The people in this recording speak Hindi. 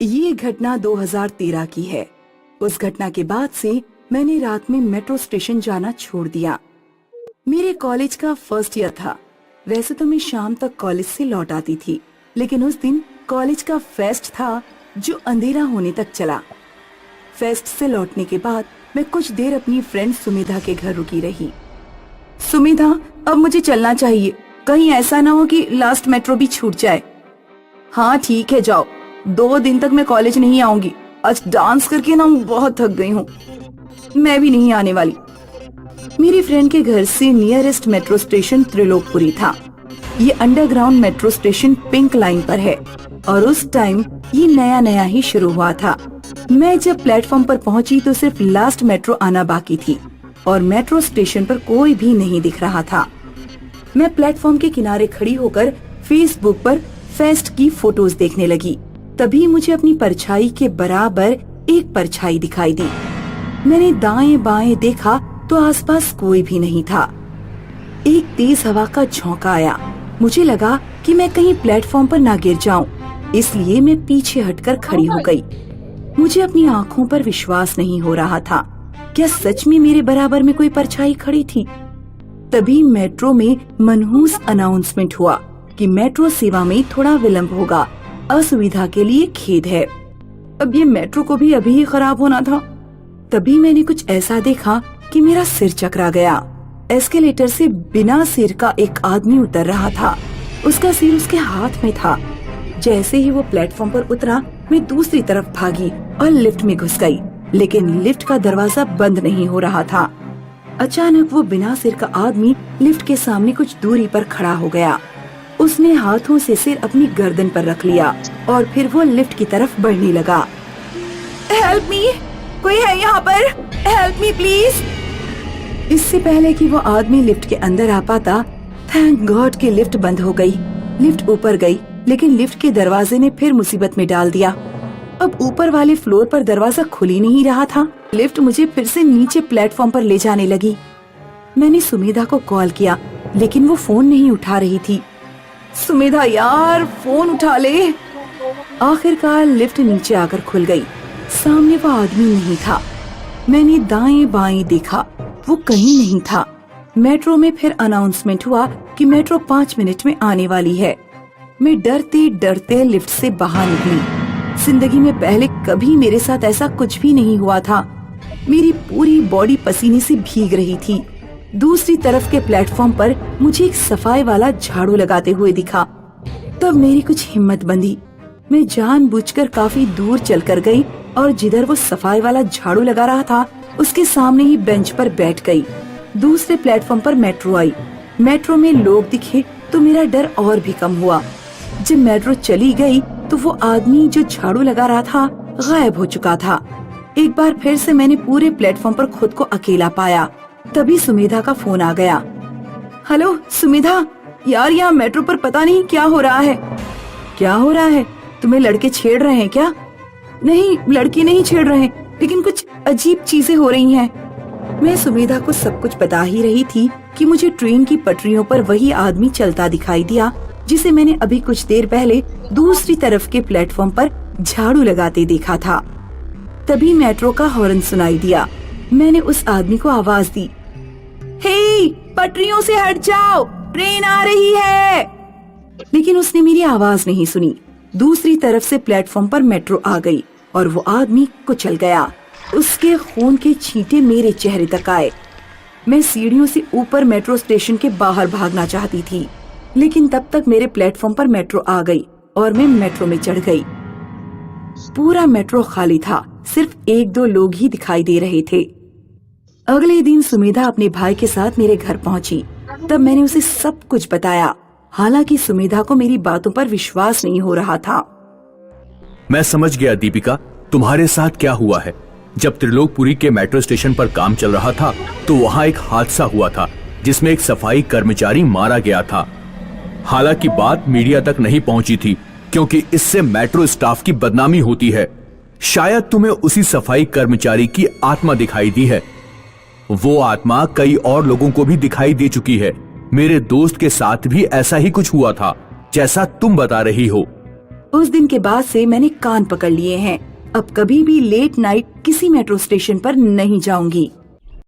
ये घटना 2013 की है। उस घटना के बाद से मैंने रात में मेट्रो स्टेशन जाना छोड़ दिया। मेरे कॉलेज का फर्स्ट ईयर था। वैसे तो मैं शाम तक कॉलेज से लौट आती थी, लेकिन उस दिन कॉलेज का फेस्ट था जो अंधेरा होने तक चला। फेस्ट से लौटने के बाद मैं कुछ देर अपनी फ्रेंड सुमिधा के घर रुकी रही। सुमिधा, अब मुझे चलना चाहिए, कहीं ऐसा ना हो कि लास्ट मेट्रो भी छूट जाए। हाँ ठीक है, जाओ। 2 दिन तक मैं कॉलेज नहीं आऊंगी। आज डांस करके ना बहुत थक गई हूँ। मैं भी नहीं आने वाली। मेरी फ्रेंड के घर से नियरेस्ट मेट्रो स्टेशन त्रिलोकपुरी था। ये underground metro station pink line पर है और उस टाइम ये नया नया ही शुरू हुआ था। मैं जब प्लेटफॉर्म पर पहुंची तो सिर्फ लास्ट मेट्रो आना बाकी थी और मेट्रो स्टेशन पर कोई भी नहीं दिख रहा था। मैं प्लेटफॉर्म के किनारे खड़ी होकर फेसबुक पर फेस्ट की फोटोज देखने लगी। तभी मुझे अपनी परछाई के बराबर एक परछाई दिखाई दी। मैंने दाएं बाएं देखा तो आसपास कोई भी नहीं था। एक तेज हवा का झोंका आया। मुझे लगा कि मैं कहीं प्लेटफॉर्म पर ना गिर जाऊं, इसलिए मैं पीछे हटकर खड़ी हो गई। मुझे अपनी आंखों पर विश्वास नहीं हो रहा था। क्या सच में मेरे बराबर में कोई परछाई खड़ी थी? तभी मेट्रो में मनहूस अनाउंसमेंट हुआ कि मेट्रो सेवा में थोड़ा विलंब होगा। असुविधा के लिए खेद है। अब ये मेट्रो को भी अभी ही खराब होना था। तभी मैंने कुछ ऐसा देखा कि मेरा सिर चकरा गया। एस्केलेटर से बिना सिर का एक आदमी उतर रहा था। उसका सिर उसके हाथ में था। जैसे ही वो प्लेटफॉर्म पर उतरा, मैं दूसरी तरफ भागी और लिफ्ट में घुस गई, लेकिन लिफ्ट का दरवाजा बंद नहीं हो रहा था। अचानक वो बिना सिर का आदमी लिफ्ट के सामने कुछ दूरी पर खड़ा हो गया। उसने हाथों से सिर अपनी गर्दन पर रख लिया और फिर वो लिफ्ट की तरफ बढ़ने लगा। हेल्प मी, कोई है यहाँ पर? Help me please. इससे पहले कि वो आदमी लिफ्ट के अंदर आ पाता, थैंक गॉड कि लिफ्ट बंद हो गई। लिफ्ट ऊपर गई, लेकिन लिफ्ट के दरवाजे ने फिर मुसीबत में डाल दिया। अब ऊपर वाले फ्लोर पर दरवाजा खुल ही नहीं रहा था। लिफ्ट मुझे फिर से नीचे प्लेटफॉर्म पर ले जाने लगी। मैंने सुमिधा को कॉल किया, लेकिन वो फोन नहीं उठा रही थी। सुमिधा यार, फोन उठा ले। आखिरकार लिफ्ट नीचे आकर खुल गई। सामने वो आदमी नहीं था। मैंने दाएं बाएं देखा, वो कहीं नहीं था। मेट्रो में फिर अनाउंसमेंट हुआ कि मेट्रो 5 मिनट में आने वाली है। मैं डरते डरते लिफ्ट से बाहर निकली। जिंदगी में पहले कभी मेरे साथ ऐसा कुछ भी नहीं हुआ था। मेरी पूरी बॉडी पसीने से भीग रही थी। दूसरी तरफ के प्लेटफॉर्म पर मुझे एक सफाई वाला झाड़ू लगाते हुए दिखा। तब मेरी कुछ हिम्मत बंधी। मैं जानबूझकर काफी दूर चलकर गई और जिधर वो सफाई वाला झाड़ू लगा रहा था, उसके सामने ही बेंच पर बैठ गई। दूसरे प्लेटफॉर्म पर मेट्रो आई। मेट्रो में लोग दिखे तो मेरा डर और भी कम हुआ। जब मेट्रो चली गई तो वो आदमी जो झाड़ू लगा रहा था गायब हो चुका था। एक बार फिर से मैंने पूरे प्लेटफॉर्म पर खुद को अकेला पाया। तभी सुमिधा का फोन आ गया। हेलो सुमिधा, यार यहाँ मेट्रो पर पता नहीं क्या हो रहा है। क्या हो रहा है? तुम्हें लड़के छेड़ रहे हैं क्या? नहीं, लड़के नहीं छेड़ रहे, लेकिन कुछ अजीब चीजें हो रही हैं। मैं सुमिधा को सब कुछ बता ही रही थी कि मुझे ट्रेन की पटरियों पर वही आदमी चलता दिखाई दिया जिसे मैंने अभी कुछ देर पहले दूसरी तरफ के प्लेटफॉर्म पर झाड़ू लगाते देखा था। तभी मेट्रो का हॉर्न सुनाई दिया। मैंने उस आदमी को आवाज दी, हे, पटरियों से हट जाओ, ट्रेन आ रही है। लेकिन उसने मेरी आवाज नहीं सुनी। दूसरी तरफ से प्लेटफॉर्म पर मेट्रो आ गई और वो आदमी कुचल गया। उसके खून के छींटे मेरे चेहरे तक आए। मैं सीढ़ियों से ऊपर मेट्रो स्टेशन के बाहर भागना चाहती थी, लेकिन तब तक मेरे प्लेटफॉर्म पर मेट्रो आ गई और मैं मेट्रो में चढ़ गई। पूरा मेट्रो खाली था, सिर्फ 1-2 लोग ही दिखाई दे रहे थे। अगले दिन सुमिधा अपने भाई के साथ मेरे घर पहुंची। तब मैंने उसे सब कुछ बताया। हालांकि सुमिधा को मेरी बातों पर विश्वास नहीं हो रहा था। मैं समझ गया दीपिका, तुम्हारे साथ क्या हुआ है। जब त्रिलोकपुरी के मेट्रो स्टेशन पर काम चल रहा था तो वहाँ एक हादसा हुआ था जिसमें एक सफाई कर्मचारी मारा गया था। हालांकि बात मीडिया तक नहीं पहुंची थी क्योंकि इससे मेट्रो स्टाफ की बदनामी होती है। शायद तुम्हें उसी सफाई कर्मचारी की आत्मा दिखाई दी है। वो आत्मा कई और लोगों को भी दिखाई दे चुकी है। मेरे दोस्त के साथ भी ऐसा ही कुछ हुआ था जैसा तुम बता रही हो। उस दिन के बाद से मैंने कान पकड़ लिए हैं। अब कभी भी लेट नाइट किसी मेट्रो स्टेशन पर नहीं जाऊंगी।